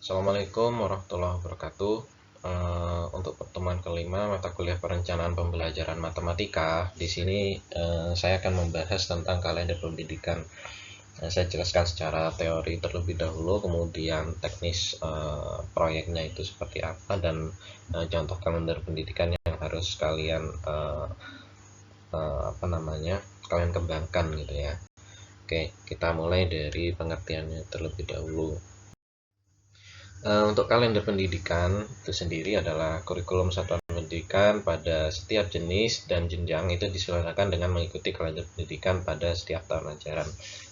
Assalamualaikum warahmatullahi wabarakatuh. Untuk pertemuan kelima mata kuliah perencanaan pembelajaran matematika, di sini saya akan membahas tentang kalender pendidikan. Saya jelaskan secara teori terlebih dahulu, kemudian teknis proyeknya itu seperti apa, dan contoh kalender pendidikan yang harus kalian kalian kembangkan gitu ya. Oke, kita mulai dari pengertiannya terlebih dahulu. Untuk kalender pendidikan itu sendiri adalah kurikulum satuan pendidikan pada setiap jenis dan jenjang itu diselenggarakan dengan mengikuti kalender pendidikan pada setiap tahun ajaran.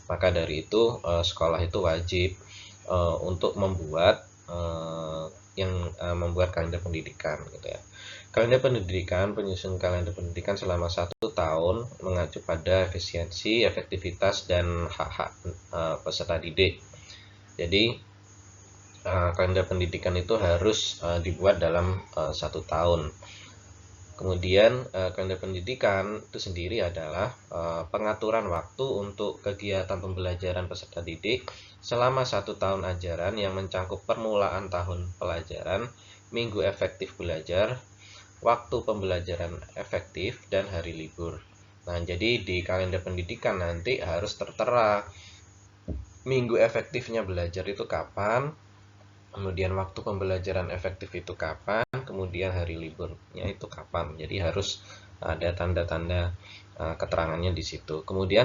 Maka dari itu sekolah itu wajib untuk membuat kalender pendidikan gitu ya. Kalender pendidikan, penyusun kalender pendidikan selama 1 tahun mengacu pada efisiensi, efektivitas, dan hak-hak peserta didik. Jadi kalender pendidikan itu harus dibuat dalam 1 tahun. Kemudian kalender pendidikan itu sendiri adalah pengaturan waktu untuk kegiatan pembelajaran peserta didik selama 1 tahun ajaran yang mencakup permulaan tahun pelajaran, minggu efektif belajar, waktu pembelajaran efektif, dan hari libur. Nah, jadi di kalender pendidikan nanti harus tertera minggu efektifnya belajar itu kapan, kemudian waktu pembelajaran efektif itu kapan, kemudian hari liburnya itu kapan. Jadi harus ada tanda-tanda keterangannya di situ. Kemudian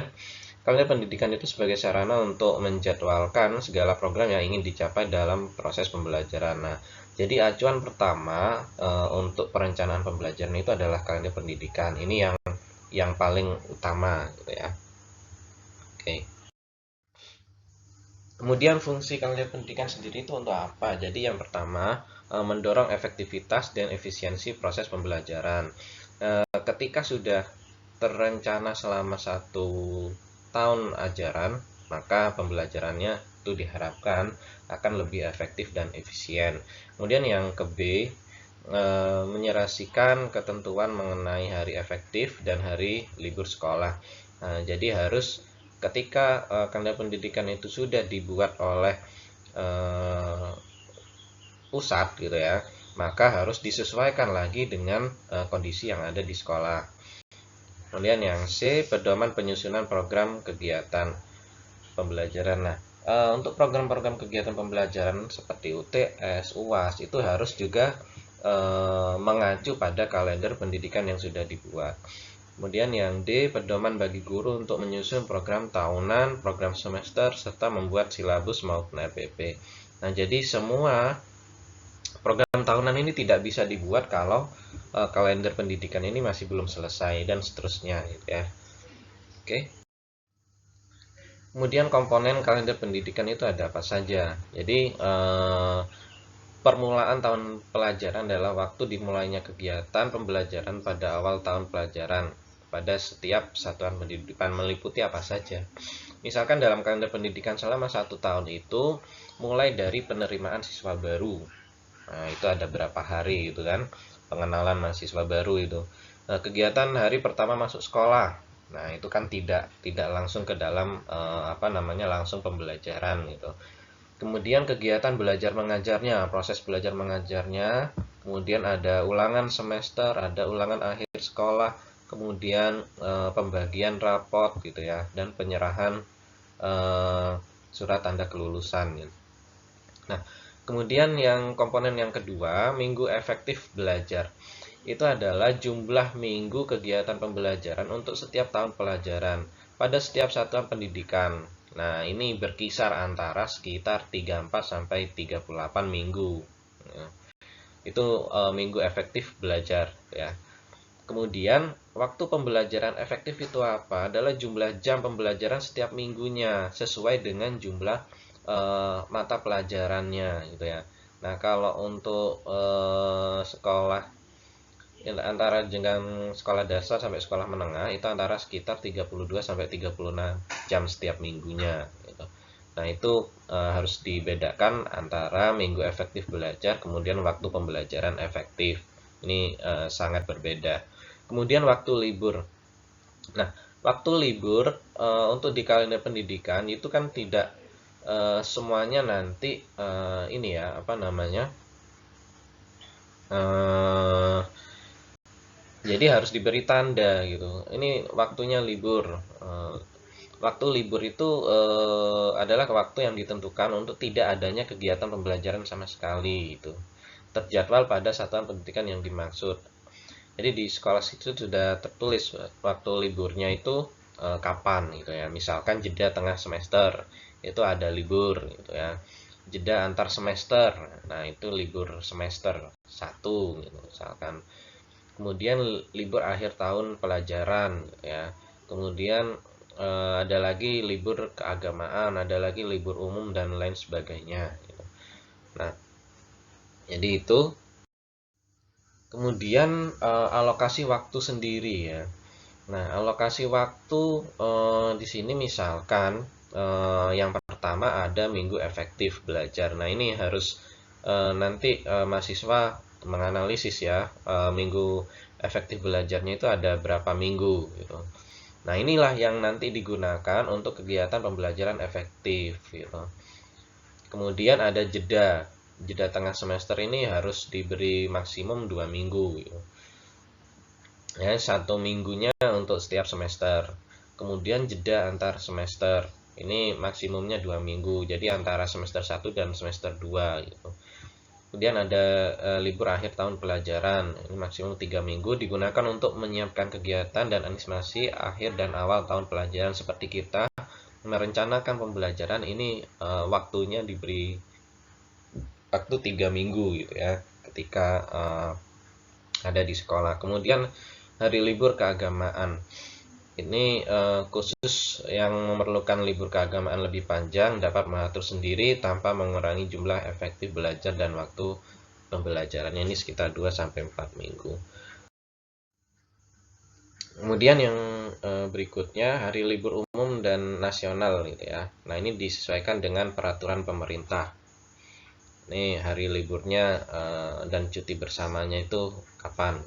kalender pendidikan itu sebagai sarana untuk menjadwalkan segala program yang ingin dicapai dalam proses pembelajaran. Nah, jadi acuan pertama untuk perencanaan pembelajaran itu adalah kalender pendidikan. Ini yang paling utama gitu ya. Oke. Kemudian fungsi kalender pendidikan sendiri itu untuk apa? Jadi yang pertama, mendorong efektivitas dan efisiensi proses pembelajaran. Ketika sudah terencana selama 1 tahun ajaran, maka pembelajarannya itu diharapkan akan lebih efektif dan efisien. Kemudian yang ke B, menyerasikan ketentuan mengenai hari efektif dan hari libur sekolah. Jadi harus ketika kalender pendidikan itu sudah dibuat oleh pusat gitu ya, maka harus disesuaikan lagi dengan kondisi yang ada di sekolah. Kemudian yang C, pedoman penyusunan program kegiatan pembelajaran. Nah, untuk program-program kegiatan pembelajaran seperti UTS, UAS itu harus juga mengacu pada kalender pendidikan yang sudah dibuat. Kemudian yang D, pedoman bagi guru untuk menyusun program tahunan, program semester, serta membuat silabus maupun RPP. Nah, jadi semua program tahunan ini tidak bisa dibuat kalau kalender pendidikan ini masih belum selesai dan seterusnya gitu ya. Oke. Kemudian komponen kalender pendidikan itu ada apa saja? Jadi permulaan tahun pelajaran adalah waktu dimulainya kegiatan pembelajaran pada awal tahun pelajaran pada setiap satuan pendidikan, meliputi apa saja. Misalkan dalam kalender pendidikan selama 1 tahun itu mulai dari penerimaan siswa baru. Nah, itu ada berapa hari gitu kan, pengenalan mahasiswa baru itu. Nah, kegiatan hari pertama masuk sekolah. Nah, itu kan tidak langsung ke dalam langsung pembelajaran gitu. Kemudian kegiatan belajar mengajarnya, proses belajar mengajarnya, kemudian ada ulangan semester, ada ulangan akhir sekolah, kemudian pembagian rapot gitu ya, dan penyerahan surat tanda kelulusan gitu. Nah, kemudian yang komponen yang kedua, minggu efektif belajar. Itu adalah jumlah minggu kegiatan pembelajaran untuk setiap tahun pelajaran pada setiap satuan pendidikan. Nah, ini berkisar antara sekitar 34 sampai 38 minggu. Itu minggu efektif belajar ya. Kemudian waktu pembelajaran efektif itu apa? Adalah jumlah jam pembelajaran setiap minggunya sesuai dengan jumlah mata pelajarannya gitu ya. Nah, kalau untuk sekolah antara jenjang sekolah dasar sampai sekolah menengah itu antara sekitar 32 sampai 36 jam setiap minggunya gitu. Nah, itu harus dibedakan antara minggu efektif belajar kemudian waktu pembelajaran efektif. Ini sangat berbeda. Kemudian waktu libur. Nah, waktu libur untuk di kalender pendidikan itu kan tidak semuanya nanti ini ya apa namanya, eh, jadi harus diberi tanda gitu. Ini waktunya libur. Waktu libur itu adalah waktu yang ditentukan untuk tidak adanya kegiatan pembelajaran sama sekali itu. Terjadwal pada satuan pendidikan yang dimaksud. Jadi di sekolah itu sudah tertulis waktu liburnya itu kapan gitu ya. Misalkan jeda tengah semester itu ada libur gitu ya. Jeda antar semester, nah itu libur semester satu gitu misalkan. Kemudian libur akhir tahun pelajaran ya. Kemudian ada lagi libur keagamaan, ada lagi libur umum dan lain sebagainya gitu. Nah, jadi itu. Kemudian alokasi waktu sendiri ya. Nah, alokasi waktu di sini misalkan yang pertama ada minggu efektif belajar. Nah, ini harus nanti mahasiswa menganalisis ya, minggu efektif belajarnya itu ada berapa minggu gitu. Nah, inilah yang nanti digunakan untuk kegiatan pembelajaran efektif gitu. Kemudian ada jeda. Jeda tengah semester ini harus diberi maksimum 2 minggu gitu. Ya, 1 minggunya untuk setiap semester. Kemudian jeda antar semester. Ini maksimumnya 2 minggu. Jadi antara semester 1 dan semester 2 gitu. Kemudian ada libur akhir tahun pelajaran. Ini maksimum 3 minggu digunakan untuk menyiapkan kegiatan dan antisipasi akhir dan awal tahun pelajaran seperti kita merencanakan pembelajaran ini waktunya diberi waktu 3 minggu gitu ya ketika ada di sekolah. Kemudian hari libur keagamaan ini khusus yang memerlukan libur keagamaan lebih panjang dapat mengatur sendiri tanpa mengurangi jumlah efektif belajar dan waktu pembelajarannya ini sekitar 2 sampai 4 minggu. Kemudian yang berikutnya hari libur umum dan nasional gitu ya. Nah, ini disesuaikan dengan peraturan pemerintah. Ini hari liburnya dan cuti bersamanya itu kapan?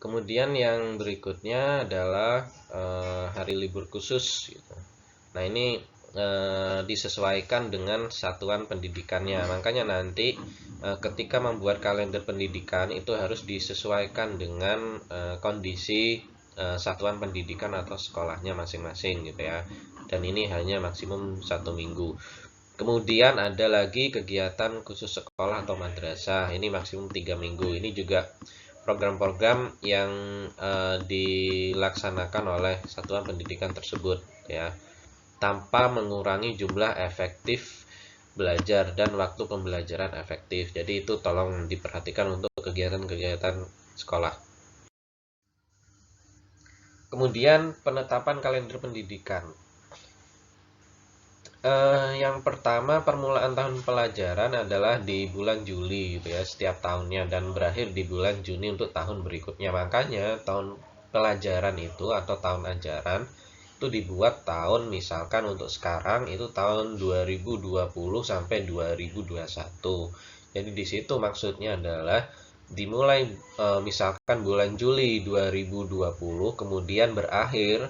Kemudian yang berikutnya adalah hari libur khusus gitu. Nah, ini disesuaikan dengan satuan pendidikannya. Makanya nanti ketika membuat kalender pendidikan itu harus disesuaikan dengan kondisi satuan pendidikan atau sekolahnya masing-masing gitu ya. Dan ini hanya maksimum 1 minggu. Kemudian ada lagi kegiatan khusus sekolah atau madrasah. Ini maksimum 3 minggu. Ini juga program-program yang dilaksanakan oleh satuan pendidikan tersebut ya, tanpa mengurangi jumlah efektif belajar dan waktu pembelajaran efektif. Jadi itu tolong diperhatikan untuk kegiatan-kegiatan sekolah. Kemudian penetapan kalender pendidikan. Yang pertama permulaan tahun pelajaran adalah di bulan Juli gitu ya setiap tahunnya dan berakhir di bulan Juni untuk tahun berikutnya. Makanya tahun pelajaran itu atau tahun ajaran itu dibuat tahun misalkan untuk sekarang itu tahun 2020 sampai 2021. Jadi di situ maksudnya adalah dimulai misalkan bulan Juli 2020 kemudian berakhir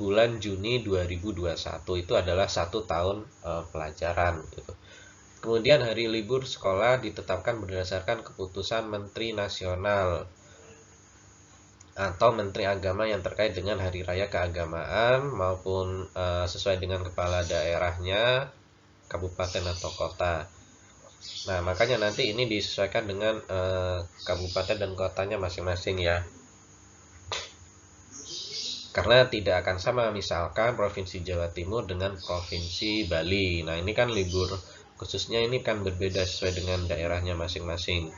bulan Juni 2021 itu adalah 1 tahun pelajaran gitu. Kemudian hari libur sekolah ditetapkan berdasarkan keputusan Menteri Nasional atau Menteri Agama yang terkait dengan hari raya keagamaan maupun sesuai dengan kepala daerahnya, kabupaten atau kota. Nah, makanya nanti ini disesuaikan dengan kabupaten dan kotanya masing-masing ya. Karena tidak akan sama misalkan Provinsi Jawa Timur dengan Provinsi Bali. Nah, ini kan libur khususnya ini kan berbeda sesuai dengan daerahnya masing-masing.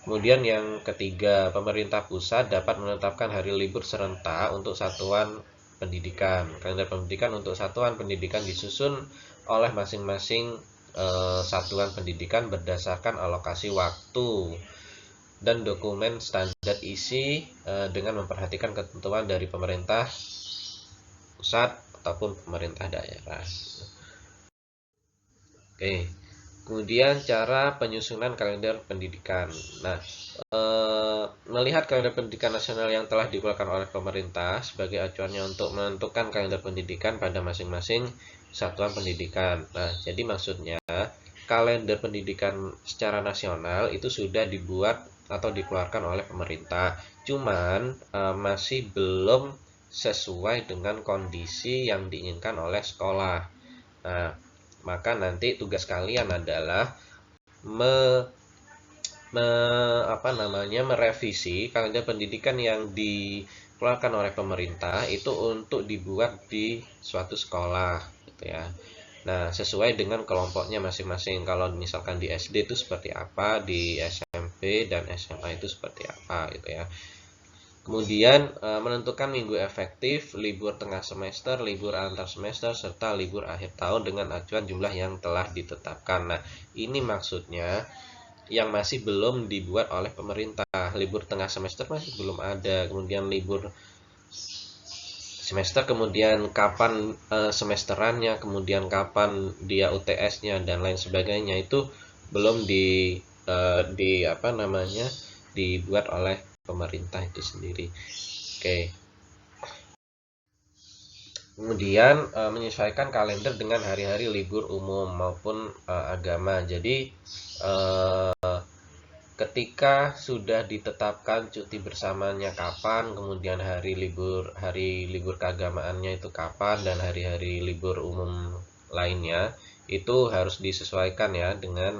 Kemudian yang ketiga, pemerintah pusat dapat menetapkan hari libur serentak untuk satuan pendidikan. Kalender pendidikan untuk satuan pendidikan disusun oleh masing-masing satuan pendidikan berdasarkan alokasi waktu dan dokumen standar isi dengan memperhatikan ketentuan dari pemerintah pusat ataupun pemerintah daerah. Oke. Kemudian cara penyusunan kalender pendidikan. Nah, melihat kalender pendidikan nasional yang telah dikeluarkan oleh pemerintah sebagai acuannya untuk menentukan kalender pendidikan pada masing-masing satuan pendidikan. Nah, jadi maksudnya kalender pendidikan secara nasional itu sudah dibuat atau dikeluarkan oleh pemerintah. Cuman masih belum sesuai dengan kondisi yang diinginkan oleh sekolah. Nah, maka nanti tugas kalian adalah merevisi kalender pendidikan yang dikeluarkan oleh pemerintah itu untuk dibuat di suatu sekolah gitu ya. Nah, sesuai dengan kelompoknya masing-masing. Kalau misalkan di SD itu seperti apa, di SMP dan SMA itu seperti apa gitu ya. Kemudian menentukan minggu efektif, libur tengah semester, libur antar semester, serta libur akhir tahun dengan acuan jumlah yang telah ditetapkan. Nah, ini maksudnya yang masih belum dibuat oleh pemerintah. Libur tengah semester masih belum ada. Kemudian libur semester, kemudian kapan semesterannya, kemudian kapan dia UTS-nya dan lain sebagainya itu belum dibuat oleh pemerintah itu sendiri. Oke. Kemudian menyesuaikan kalender dengan hari-hari libur umum maupun agama. Jadi ketika sudah ditetapkan cuti bersamanya kapan, kemudian hari libur keagamaannya itu kapan, dan hari-hari libur umum lainnya itu harus disesuaikan ya dengan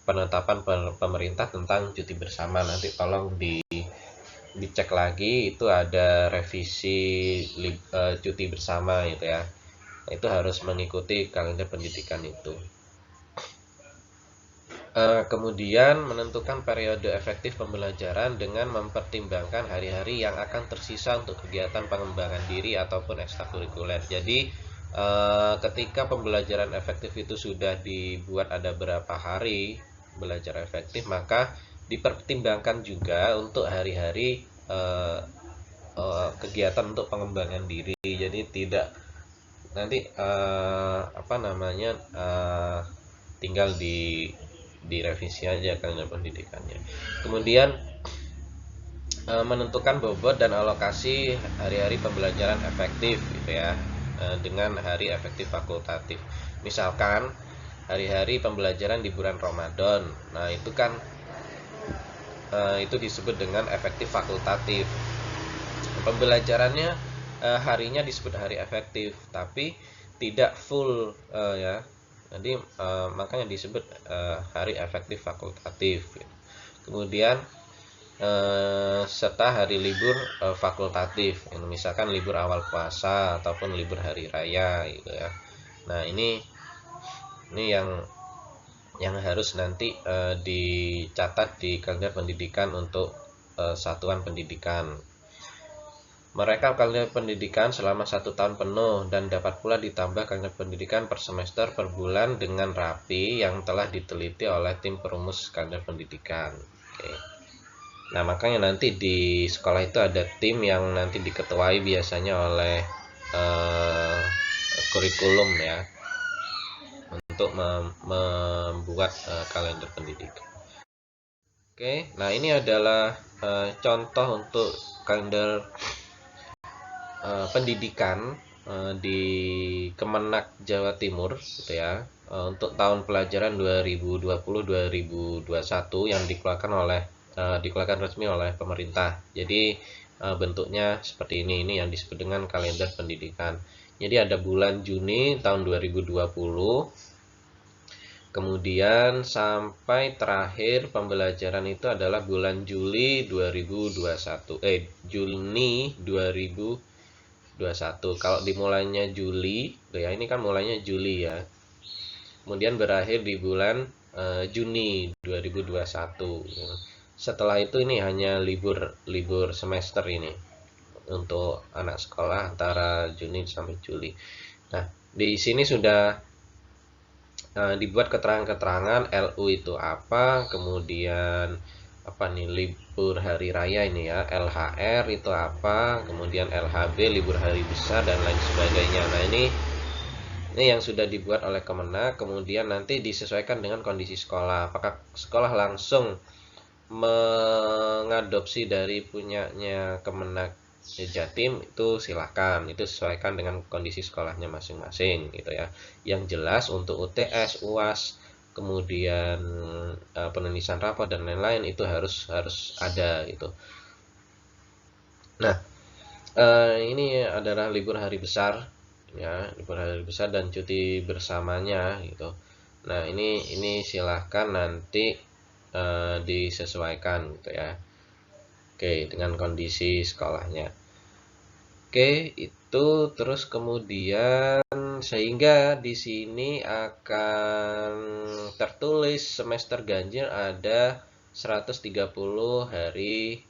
penetapan pemerintah tentang cuti bersama. Nanti tolong dicek lagi, itu ada revisi cuti bersama gitu ya. Itu harus mengikuti kalender pendidikan itu. Kemudian menentukan periode efektif pembelajaran dengan mempertimbangkan hari-hari yang akan tersisa untuk kegiatan pengembangan diri ataupun ekstrakurikuler. Jadi ketika pembelajaran efektif itu sudah dibuat ada berapa hari belajar efektif, maka dipertimbangkan juga untuk hari-hari kegiatan untuk pengembangan diri. Jadi tidak nanti tinggal direvisi aja kalender pendidikannya. Kemudian menentukan bobot dan alokasi hari-hari pembelajaran efektif gitu ya, dengan hari efektif fakultatif. Misalkan hari-hari pembelajaran di bulan Ramadan. Nah, itu kan itu disebut dengan efektif fakultatif. Pembelajarannya harinya disebut hari efektif, tapi tidak full ya. Jadi makanya disebut hari efektif fakultatif. Kemudian serta hari libur fakultatif, misalkan libur awal puasa ataupun libur hari raya gitu ya. Nah, ini yang harus nanti dicatat di kalender pendidikan untuk satuan pendidikan. Merekap kalender pendidikan selama 1 tahun penuh dan dapat pula ditambah kalender pendidikan per semester per bulan dengan rapi yang telah diteliti oleh tim perumus kalender pendidikan. Oke. Nah, makanya nanti di sekolah itu ada tim yang nanti diketuai biasanya oleh kurikulum ya, untuk membuat kalender pendidikan. Oke, nah ini adalah contoh untuk kalender pendidikan di Kemenak Jawa Timur gitu ya, untuk tahun pelajaran 2020-2021 yang dikeluarkan resmi oleh pemerintah. Jadi bentuknya seperti ini yang disebut dengan kalender pendidikan. Jadi ada bulan Juni tahun 2020, kemudian sampai terakhir pembelajaran itu adalah bulan Juni 2021. Kalau dimulainya Juli ya, ini kan mulainya Juli ya, kemudian berakhir di bulan Juni 2021. Setelah itu ini hanya libur semester ini untuk anak sekolah antara Juni sampai Juli. Nah, di sini sudah dibuat keterangan-keterangan LU itu apa, kemudian libur hari raya ini ya, LHR itu apa, kemudian LHB libur hari besar dan lain sebagainya. Nah, ini Ini yang sudah dibuat oleh Kemenak, kemudian nanti disesuaikan dengan kondisi sekolah. Apakah sekolah langsung mengadopsi dari punyanya Kemenak Jatim, itu silahkan, itu sesuaikan dengan kondisi sekolahnya masing-masing gitu ya. Yang jelas untuk UTS, UAS, kemudian penulisan rapor dan lain-lain itu harus harus ada gitu. Nah, ini adalah libur hari besar ya, libur hari besar dan cuti bersamanya gitu. Nah, ini silahkan nanti disesuaikan gitu ya. Oke, dengan kondisi sekolahnya. Oke, itu terus kemudian sehingga di sini akan tertulis semester ganjil ada 130 hari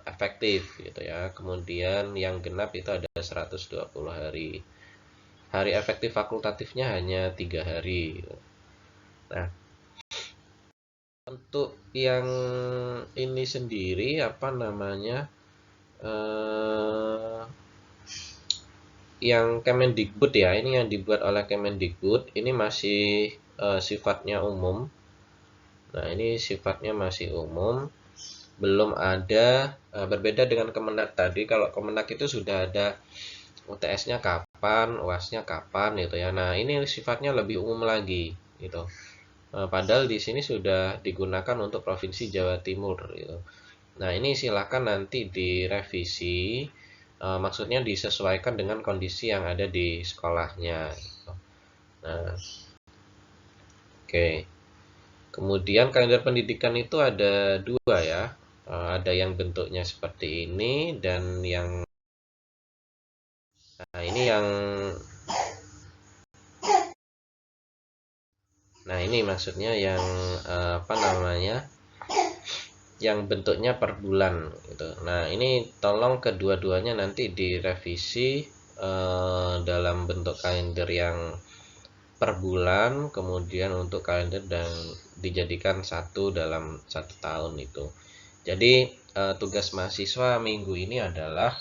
efektif gitu ya. Kemudian yang genap itu ada 120 hari. Hari efektif fakultatifnya hanya 3 hari. Nah, untuk yang ini sendiri apa namanya? eh yang Kemendikbud ya, ini yang dibuat oleh Kemendikbud, ini masih sifatnya umum. Nah, ini sifatnya masih umum, belum ada berbeda dengan Kemenak tadi. Kalau Kemenak itu sudah ada UTS-nya kapan, UAS-nya kapan gitu ya. Nah, ini sifatnya lebih umum lagi gitu. Padahal di sini sudah digunakan untuk Provinsi Jawa Timur gitu. Nah, ini silakan nanti direvisi, maksudnya disesuaikan dengan kondisi yang ada di sekolahnya gitu. Nah, oke. Kemudian kalender pendidikan itu ada dua ya. Ada yang bentuknya seperti ini dan yang nah ini yang nah ini maksudnya yang apa namanya? Yang bentuknya per bulan gitu. Nah, ini tolong kedua-duanya nanti direvisi dalam bentuk kalender yang per bulan, kemudian untuk kalender dan dijadikan satu dalam 1 tahun itu. Jadi tugas mahasiswa minggu ini adalah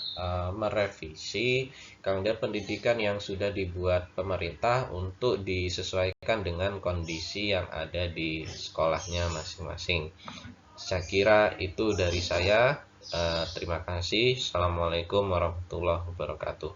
merevisi kalender pendidikan yang sudah dibuat pemerintah untuk disesuaikan dengan kondisi yang ada di sekolahnya masing-masing. Saya kira itu dari saya. Terima kasih. Assalamualaikum warahmatullahi wabarakatuh.